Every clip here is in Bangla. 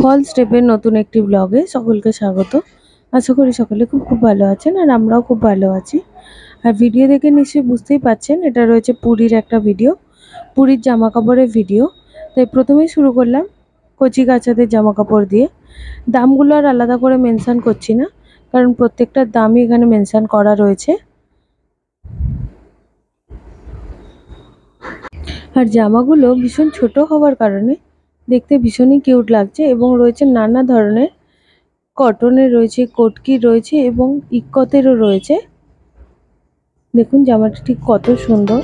ফল স্টেপের নতুন একটি ব্লগে সকলকে স্বাগত। আশা করি সকলে খুব ভালো আছেন, আর আমরাও খুব ভালো আছি। আর ভিডিও দেখে নিশ্চয়ই বুঝতেই পাচ্ছেন এটা রয়েছে পুরীর একটা ভিডিও, পুরীর জামা কাপড়ের ভিডিও। তাই প্রথমেই শুরু করলাম কচি কাচাদের জামা কাপড় দিয়ে। দামগুলো আর আলাদা করে মেনশন করছি না, কারণ প্রত্যেকটার দামই এখানে মেনশন করা রয়েছে। আর জামাগুলো ভীষণ ছোট হওয়ার কারণে দেখতে ভীষণই কিউট লাগছে, এবং রয়েছে নানা ধরনের কটনের, রয়েছে কটকি রয়েছে এবং ইক্কতেরও রয়েছে। দেখুন জামাটা ঠিক কত সুন্দর।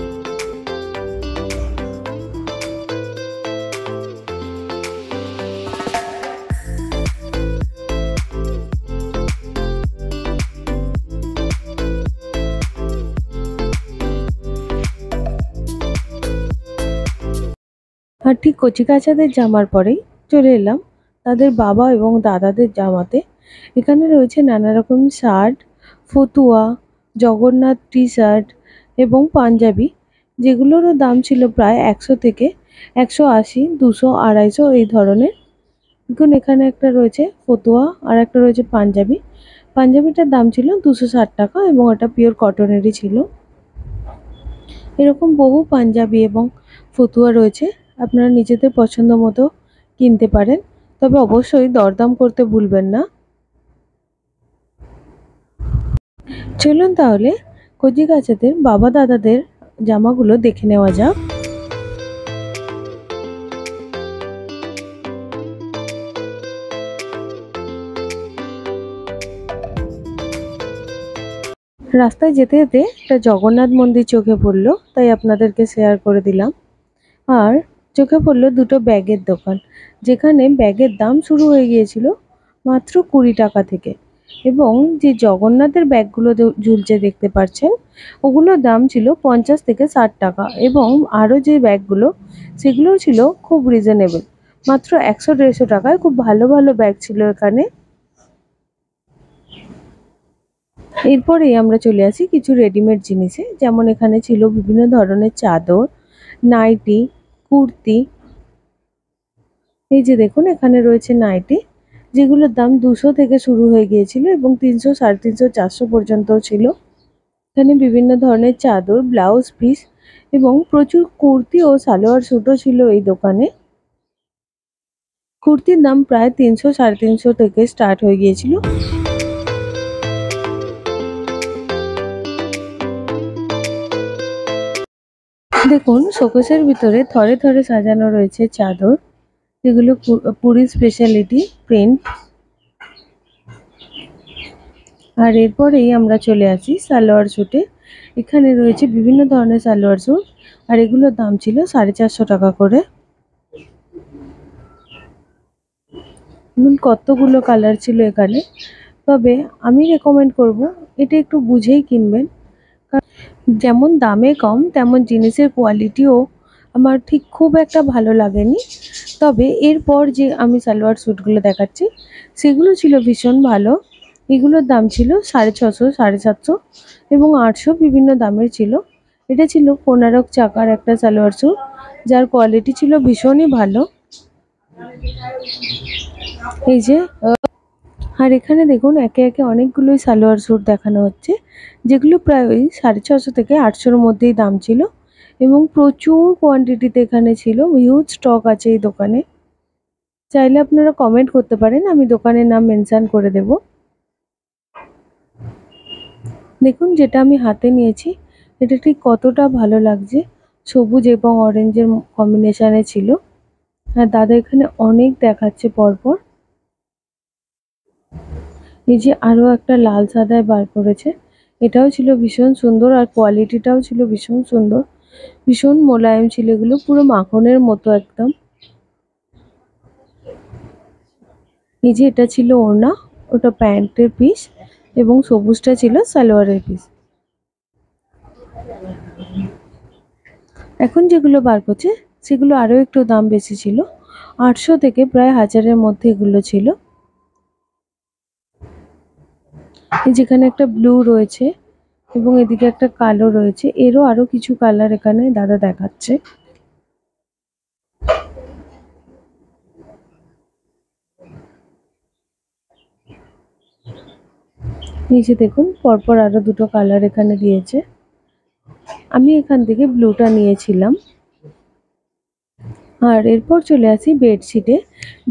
আর ঠিক কচি কাচাদের জামার পরেই চলে এলাম তাদের বাবা এবং দাদাদের জামাতে। এখানে রয়েছে নানা রকম শার্ট, ফতুয়া, জগন্নাথ টি শার্ট এবং পাঞ্জাবি, যেগুলোরও দাম ছিল প্রায় 100 থেকে 180, 200, 250 এই ধরনের। দেখুন এখানে একটা রয়েছে ফতুয়া আর একটা রয়েছে পাঞ্জাবি। পাঞ্জাবিটার দাম ছিল 260 টাকা এবং এটা পিওর কটনেরই ছিল। এরকম বহু পাঞ্জাবি এবং ফতুয়া রয়েছে, আপনারা নিজেদের পছন্দ মতো কিনতে পারেন, তবে অবশ্যই দরদাম করতে ভুলবেন না। চলুন তাহলে কচি কাচাদের বাবা দাদাদের জামাগুলো দেখে নেওয়া যাক। রাস্তায় যেতে যেতে একটা জগন্নাথ মন্দির চোখে পড়লো, তাই আপনাদেরকে শেয়ার করে দিলাম। আর চোখে পড়লো দুটো ব্যাগের দোকান, যেখানে ব্যাগের দাম শুরু হয়ে গিয়েছিল মাত্র 20 টাকা থেকে, এবং যে জগন্নাথের ব্যাগগুলো ঝুলছে দেখতে পাচ্ছেন, ওগুলোর দাম ছিল 50 থেকে 60 টাকা, এবং আরও যে ব্যাগগুলো সেগুলোও ছিল খুব রিজনেবল, মাত্র 100-150 টাকায় খুব ভালো ভালো ব্যাগ ছিল এখানে। এরপরেই আমরা চলে আসি কিছু রেডিমেড জিনিসে, যেমন এখানে ছিল বিভিন্ন ধরনের চাদর, নাইটি, কুর্তি। এই যে দেখুন এখানে রয়েছে নাইটি, যেগুলোর দাম 200 থেকে শুরু হয়ে গিয়েছিল এবং 300, 350, 400 পর্যন্তও ছিল। এখানে বিভিন্ন ধরনের চাদর, ব্লাউজ পিস এবং প্রচুর কুর্তি ও সালোয়ার স্যুটও ছিল এই দোকানে। কুর্তির দাম প্রায় 300, 350 থেকে স্টার্ট হয়ে গিয়েছিল। দেখুন শোকেসের ভিতরে থরে থরে সাজানো রয়েছে চাদর, যেগুলো পুরীর স্পেশালিটি প্রিন্ট। আর এরপরেই আমরা চলে আসি সালোয়ার স্যুটে। এখানে রয়েছে বিভিন্ন ধরনের সালোয়ার স্যুট, আর এগুলোর দাম ছিল 450 টাকা করে। কতগুলো কালার ছিল এখানে, তবে আমি রেকমেন্ড করব এটা একটু বুঝেই কিনবেন, কারণ যেমন দামে কম তেমন জিনিসের কোয়ালিটিও আমার ঠিক খুব একটা ভালো লাগেনি। তবে এরপর যে আমি সালোয়ার স্যুটগুলো দেখাচ্ছি সেগুলো ছিল ভীষণ ভালো। এগুলোর দাম ছিল 650, 750 এবং 800, বিভিন্ন দামের ছিল। এটা ছিল কোনারক চাকার একটা সালোয়ার স্যুট, যার কোয়ালিটি ছিল ভীষণই ভালো। এই যে আর এখানে দেখুন একে একে অনেকগুলোই সালোয়ার স্যুট দেখানো হচ্ছে, যেগুলো প্রায় ওই 650 থেকে 800-র মধ্যেই দাম ছিল, এবং প্রচুর কোয়ান্টিটিতে এখানে ছিল। হিউজ স্টক আছে এই দোকানে। চাইলে আপনারা কমেন্ট করতে পারেন, আমি দোকানের নাম মেনশন করে দেব। দেখুন যেটা আমি হাতে নিয়েছি এটা ঠিক কতটা ভালো লাগছে, সবুজ এবং অরেঞ্জের কম্বিনেশনে ছিল। আর দাদা এখানে অনেক দেখাচ্ছে পরপর। এই যে আরো একটা লাল সাদায় বার করেছে, এটাও ছিল ভীষণ সুন্দর, আর কোয়ালিটিটাও ছিল ভীষণ সুন্দর, ভীষণ মোলায়েম ছিল, এগুলো পুরো মাখনের মতো একদম। এই যে এটা ছিল ওড়না, ওটা প্যান্টের পিস, এবং সবুজটা ছিল সালোয়ারের পিস। এখন যেগুলো বার করছে সেগুলো আরো একটু দাম বেশি ছিল, 800 থেকে প্রায় 1000-এর মধ্যে এগুলো ছিল। যেখানে একটা ব্লু রয়েছে এবং এদিকে একটা কালো রয়েছে, এরও আরো কিছু কালার এখানে দাদা দেখাচ্ছে। নিচে দেখুন পরপর আরো দুটো কালার এখানে দিয়েছে। আমি এখান থেকে ব্লুটা নিয়েছিলাম। আর এরপর চলে আসি বেডশিটে।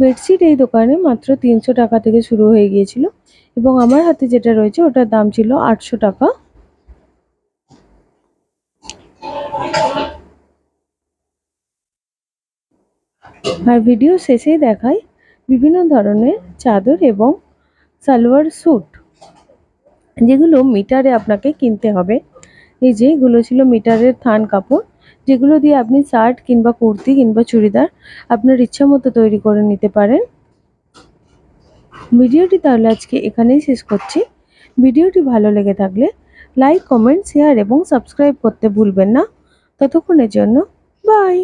বেডশিট এই দোকানে মাত্র 300 টাকা থেকে শুরু হয়ে গিয়েছিল এবং আমার হাতে যেটা রয়েছে ওটার দাম ছিল 800 টাকা। আর ভিডিও শেষেই দেখাই বিভিন্ন ধরনের চাদর এবং সালোয়ার স্যুট, যেগুলো মিটারে আপনাকে কিনতে হবে। এই যে এগুলো ছিল মিটারের থান কাপড়, যেগুলো দিয়ে আপনি শার্ট কিংবা কুর্তি কিংবা চুড়িদার আপনার ইচ্ছা মতো তৈরি করে নিতে পারেন। ভিডিওটি তাহলে আজকে এখানেই শেষ করছি। ভিডিওটি ভালো লেগে থাকলে লাইক, কমেন্ট, শেয়ার এবং সাবস্ক্রাইব করতে ভুলবেন না। ততক্ষণের জন্য বাই।